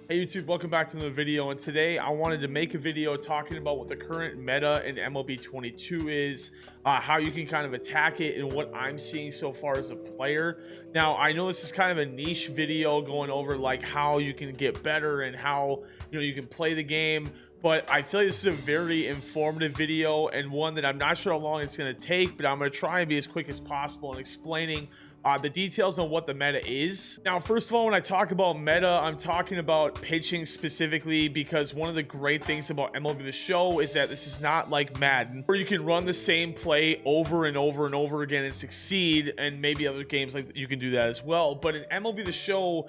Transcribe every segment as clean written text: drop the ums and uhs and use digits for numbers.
Hey YouTube, welcome back to another video, and today I wanted to make a video talking about what the current meta in MLB 22 is, how you can kind of attack it, and what I'm seeing so far as a player. Now, I know this is kind of a niche video going over like how you can get better and how you can play the game, but I feel like this is a very informative video and one that I'm not sure how long it's going to take, but I'm going to try and be as quick as possible in explaining the details on what the meta is. Now, first of all, when I talk about meta, I'm talking about pitching specifically, because one of the great things about MLB The Show is that this is not like Madden, where you can run the same play over and over and over again and succeed, and maybe other games like you can do that as well. But in MLB The Show,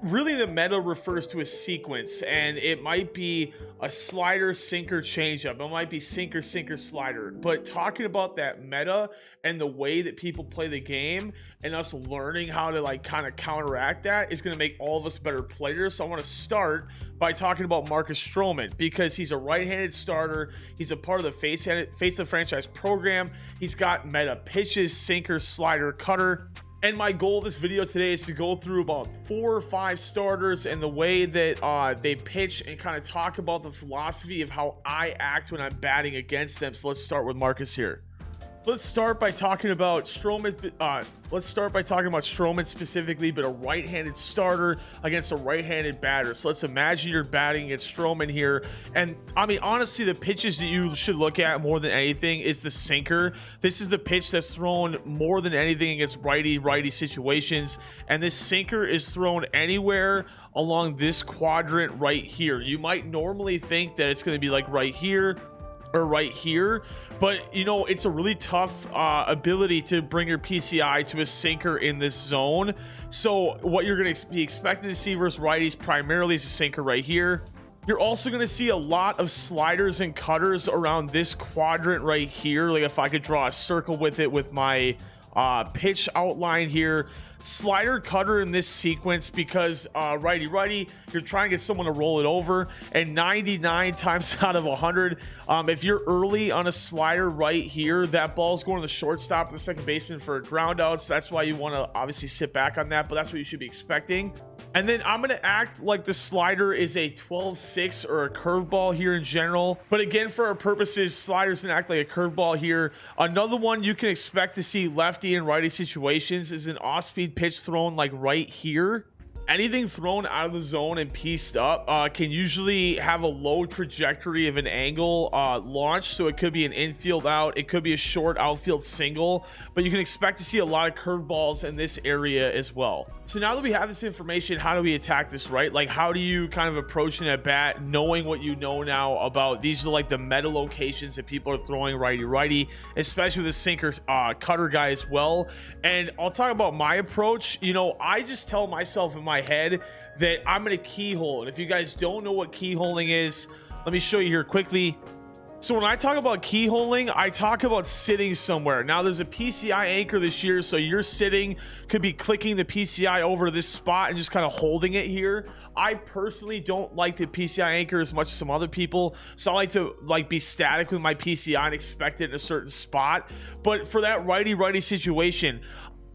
really the meta refers to a sequence, and it might be a slider, sinker, changeup. It might be sinker, sinker, slider. But talking about that meta and the way that people play the game and us learning how to like kind of counteract that is going to make all of us better players. So I want to start by talking about Marcus Strowman, because he's a right-handed starter. He's a part of the face of the franchise program. He's got meta pitches, sinker, slider, cutter. And my goal of this video today is to go through about 4 or 5 starters and the way that they pitch, and kind of talk about the philosophy of how I act when I'm batting against them. So let's start with Marcus here. Let's start by talking about Strowman. Specifically, but a right-handed starter against a right-handed batter. So let's imagine you're batting against Strowman here, and I mean, honestly, the pitches that you should look at more than anything is the sinker. This is the pitch that's thrown more than anything against righty situations, and this sinker is thrown anywhere along this quadrant right here. You might normally think that it's going to be like right here or right here, but it's a really tough ability to bring your PCI to a sinker in this zone. So what you're going to be expecting to see versus righties primarily is a sinker right here. You're also going to see a lot of sliders and cutters around this quadrant right here. Like if I could draw a circle with it with my pitch outline here, slider, cutter in this sequence, because righty, you're trying to get someone to roll it over, and 99 times out of 100, if you're early on a slider right here, that ball's going to the shortstop or the second baseman for a ground out. So that's why you want to obviously sit back on that, but that's what you should be expecting. And then I'm going to act like the slider is a 12-6 or a curveball here in general. But again, for our purposes, sliders can act like a curveball here. Another one you can expect to see lefty and righty situations is an off-speed pitch thrown like right here. Anything thrown out of the zone and pieced up can usually have a low trajectory of an angle launch. So it could be an infield out, it could be a short outfield single, but you can expect to see a lot of curveballs in this area as well. So now that we have this information, how do we attack this, right? Like, how do you kind of approach an at bat knowing what you know now about these are like the meta locations that people are throwing righty, especially with the sinker cutter guy as well. And I'll talk about my approach. I just tell myself in my head that I'm gonna keyhole. And if you guys don't know what keyholing is, let me show you here quickly. So when I talk about keyholing, I talk about sitting somewhere. Now there's a PCI anchor this year, so you're sitting, could be clicking the PCI over to this spot and just kind of holding it here. I personally don't like the PCI anchor as much as some other people, so I like to be static with my PCI and expect it in a certain spot. But for that righty situation,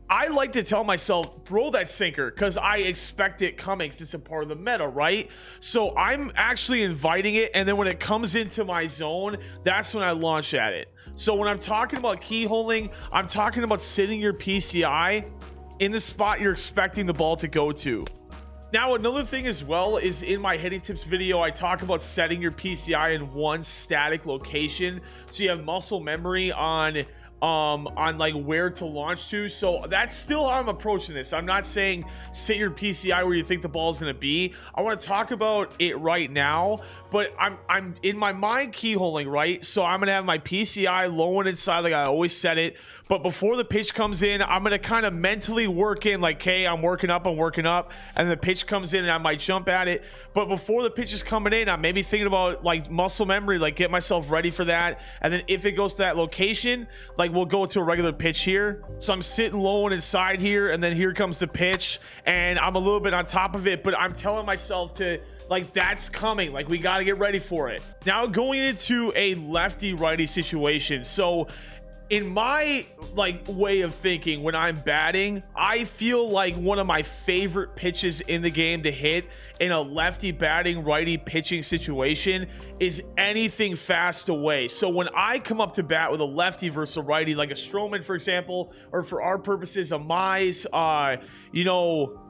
I like to tell myself, throw that sinker, because I expect it coming, because it's a part of the meta, right? So I'm actually inviting it, and then when it comes into my zone, that's when I launch at it. So when I'm talking about keyholing, I'm talking about sitting your PCI in the spot you're expecting the ball to go to. Now, another thing as well is in my hitting tips video, I talk about setting your PCI in one static location, so you have muscle memory on like where to launch to. So that's still how I'm approaching this. I'm not saying sit your PCI where you think the ball is going to be. I want to talk about it right now, but I'm in my mind keyholing, right? So I'm going to have my PCI low and inside like I always set it. But before the pitch comes in, I'm going to kind of mentally work in like, hey, I'm working up. And the pitch comes in and I might jump at it. But before the pitch is coming in, I'm maybe thinking about like muscle memory, like get myself ready for that. And then if it goes to that location, like we'll go to a regular pitch here. So I'm sitting low and inside here, and then here comes the pitch, and I'm a little bit on top of it, but I'm telling myself to like, that's coming, like we got to get ready for it. Now going into a lefty righty situation. So In my like way of thinking, when I'm batting, I feel like one of my favorite pitches in the game to hit in a lefty batting righty pitching situation is anything fast away. So when I come up to bat with a lefty versus a righty, like a Strowman for example, or for our purposes a Mize, you know,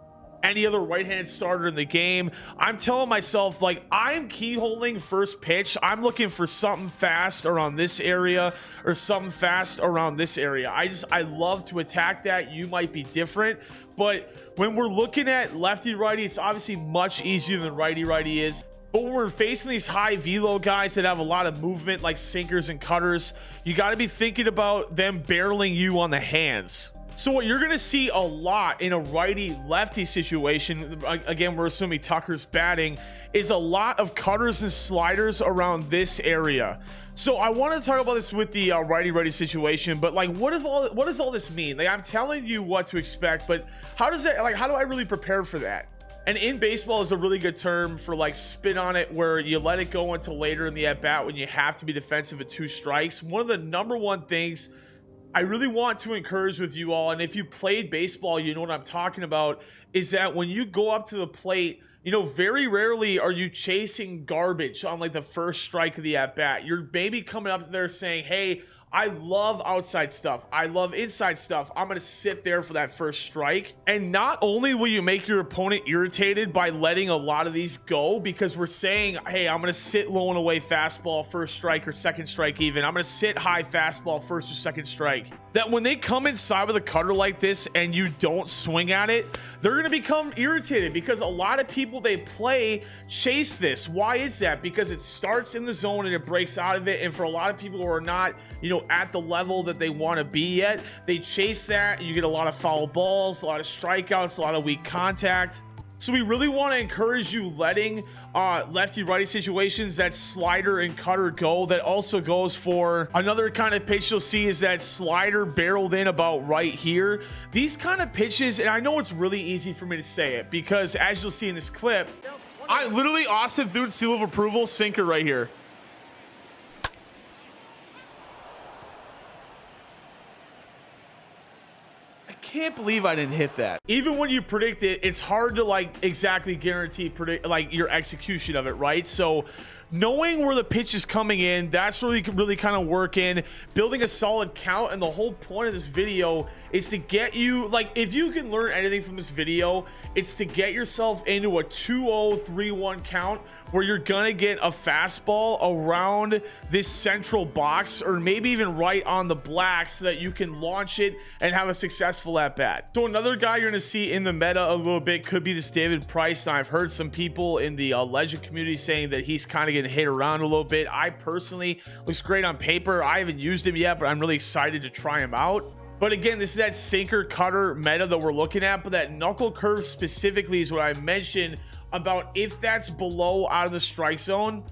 any other right-handed starter in the game, I'm telling myself, like, I'm keyholing first pitch. I'm looking for something fast around this area or something fast around this area. I love to attack that. You might be different, but when we're looking at lefty righty, it's obviously much easier than righty is. But when we're facing these high velo guys that have a lot of movement like sinkers and cutters, you got to be thinking about them barreling you on the hands. So what you're going to see a lot in a righty-lefty situation, again, we're assuming Tucker's batting, is a lot of cutters and sliders around this area. So I want to talk about this with the righty-righty situation, but like, what does all this mean? Like, I'm telling you what to expect, but how do I really prepare for that? And in baseball is a really good term for like spin on it, where you let it go until later in the at-bat when you have to be defensive at 2 strikes. One of the number one things I really want to encourage with you all, and if you played baseball, you know what I'm talking about, is that when you go up to the plate, you know, very rarely are you chasing garbage on like the first strike of the at-bat. You're maybe coming up there saying, hey, I love outside stuff. I love inside stuff. I'm going to sit there for that first strike. And not only will you make your opponent irritated by letting a lot of these go, because we're saying, hey, I'm going to sit low and away fastball, first strike or second strike even. I'm going to sit high fastball, first or second strike. That when they come inside with a cutter like this and you don't swing at it, they're going to become irritated, because a lot of people they play chase this. Why is that? Because it starts in the zone and it breaks out of it. And for a lot of people who are not, you know, at the level that they want to be yet, they chase that and you get a lot of foul balls, a lot of strikeouts, a lot of weak contact. So we really want to encourage you letting lefty righty situations, that slider and cutter go. That also goes for another kind of pitch you'll see is that slider barreled in about right here. These kind of pitches, and I know it's really easy for me to say it because as you'll see in this clip, I literally Austin Thuuuuney seal of approval, sinker right here. Can't believe I didn't hit that. Even when you predict it, it's hard to like exactly guarantee like your execution of it, right? So knowing where the pitch is coming in, that's really kind of working, building a solid count. And the whole point of this video is to get you, like, if you can learn anything from this video, it's to get yourself into a 2-0, 3-1 count where you're gonna get a fastball around this central box or maybe even right on the black so that you can launch it and have a successful at bat. So another guy you're gonna see in the meta a little bit could be this David Price. I've heard some people in the legend community saying that he's kind of getting hit around a little bit. I personally, looks great on paper. I haven't used him yet, but I'm really excited to try him out. But again, this is that sinker cutter meta that we're looking at, but that knuckle curve specifically is what I mentioned about. If that's below out of the strike zone,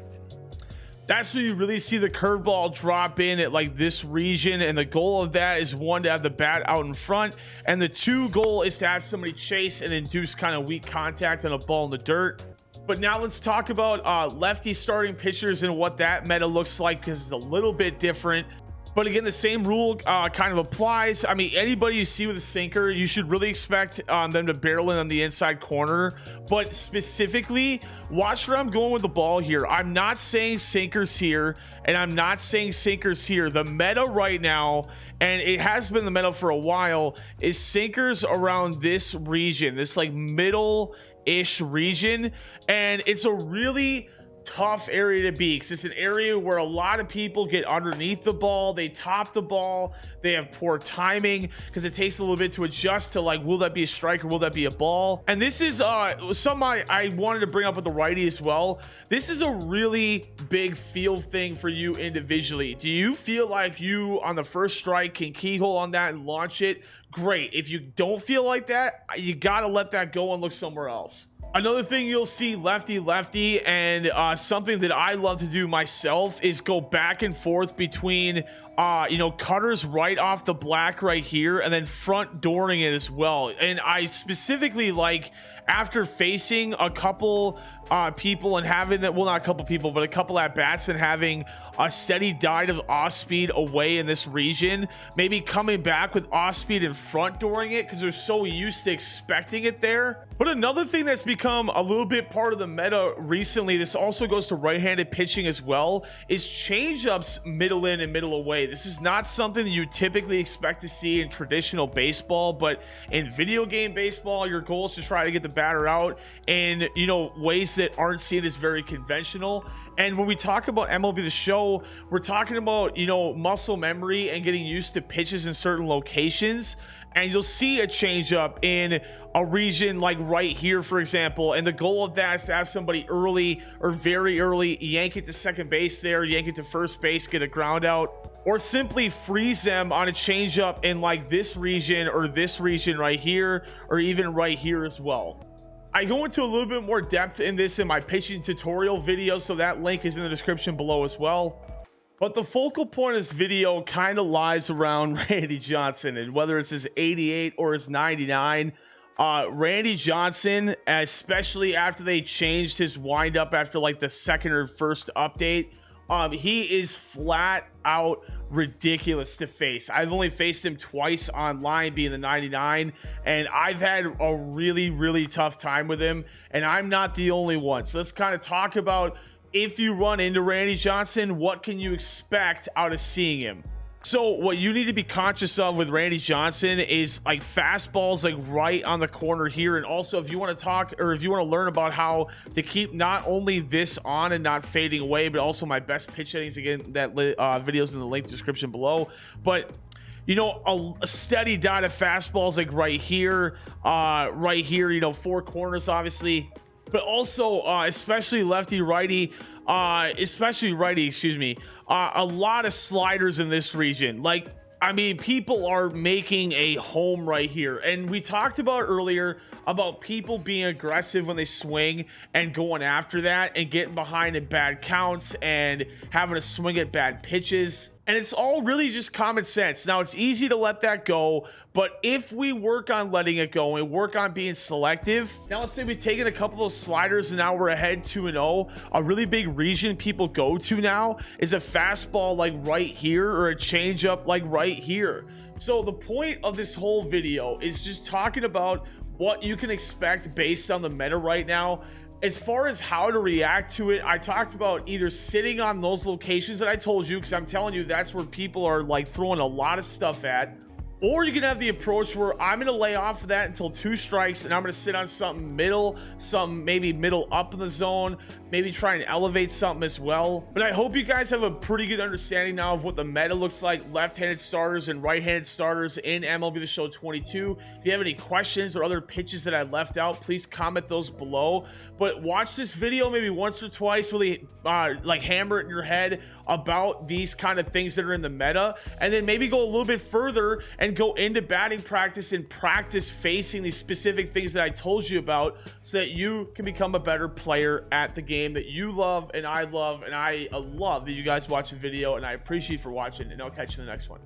that's when you really see the curveball drop in at like this region. And the goal of that is, one, to have the bat out in front, and the 2 goal is to have somebody chase and induce kind of weak contact on a ball in the dirt. But now let's talk about lefty starting pitchers and what that meta looks like, because it's a little bit different. But again, the same rule kind of applies. I mean, anybody you see with a sinker, you should really expect them to barrel in on the inside corner. But specifically, watch where I'm going with the ball here. I'm not saying sinkers here, and I'm not saying sinkers here. The meta right now, and it has been the meta for a while, is sinkers around this region, this like middle-ish region. And it's a really tough area to be, because it's an area where a lot of people get underneath the ball, they top the ball, they have poor timing because it takes a little bit to adjust to like, will that be a strike or will that be a ball? And this is something I wanted to bring up with the righty as well. This is a really big feel thing for you individually. Do you feel like you on the first strike can keyhole on that and launch it? Great. If you don't feel like that, you gotta let that go and look somewhere else. Another thing you'll see lefty, and something that I love to do myself is go back and forth between you know, cutters right off the black right here, and then front dooring it as well. And I specifically like, after facing a couple people and having that, well, not a couple people, but a couple at bats, and having a steady diet of off speed away in this region, maybe coming back with off speed and front dooring it because they're so used to expecting it there. But another thing that's become a little bit part of the meta recently, this also goes to right-handed pitching as well, is change-ups middle in and middle away. This is not something that you typically expect to see in traditional baseball, but in video game baseball, your goal is to try to get the batter out in, you know, ways that aren't seen as very conventional. And when we talk about MLB The Show, we're talking about, you know, muscle memory and getting used to pitches in certain locations. And you'll see a change up in a region like right here, for example. And the goal of that is to have somebody early or very early yank it to second base there, yank it to first base, get a ground out, or simply freeze them on a changeup in like this region or this region right here, or even right here as well. I go into a little bit more depth in this in my pitching tutorial video, so that link is in the description below as well. But the focal point of this video kind of lies around Randy Johnson, and whether it's his 88 or his 99. Randy Johnson, especially after they changed his windup after like the second or first update, he is flat out ridiculous to face. I've only faced him twice online, being the 99, and I've had a really tough time with him, and I'm not the only one. So let's kind of talk about, if you run into Randy Johnson, what can you expect out of seeing him? So what you need to be conscious of with Randy Johnson is like fastballs like right on the corner here. And also, if you want to talk, or if you want to learn about how to keep not only this on and not fading away, but also my best pitch settings, again, that video's in the link description below. But you know, a steady diet of fastballs like right here, you know, four corners obviously, but also especially lefty righty, especially righty, excuse me, a lot of sliders in this region. Like, I mean, people are making a home right here. And we talked about earlier about people being aggressive when they swing and going after that and getting behind in bad counts and having to swing at bad pitches. And it's all really just common sense. Now, it's easy to let that go, but if we work on letting it go and work on being selective, now let's say we've taken a couple of those sliders and now we're ahead 2-0. A really big region people go to now is a fastball like right here, or a changeup like right here. So the point of this whole video is just talking about what you can expect based on the meta right now. As far as how to react to it, I talked about either sitting on those locations that I told you, because I'm telling you that's where people are like throwing a lot of stuff at, or you can have the approach where I'm going to lay off of that until 2 strikes and I'm going to sit on something middle, something maybe middle up in the zone, maybe try and elevate something as well. But I hope you guys have a pretty good understanding now of what the meta looks like, left-handed starters and right-handed starters in MLB The Show 22. If you have any questions or other pitches that I left out, please comment those below. But watch this video maybe once or twice, really like hammer it in your head about these kind of things that are in the meta, and then maybe go a little bit further and go into batting practice and practice facing these specific things that I told you about, so that you can become a better player at the game that you love and I love. And I love that you guys watch the video, and I appreciate you for watching, and I'll catch you in the next one.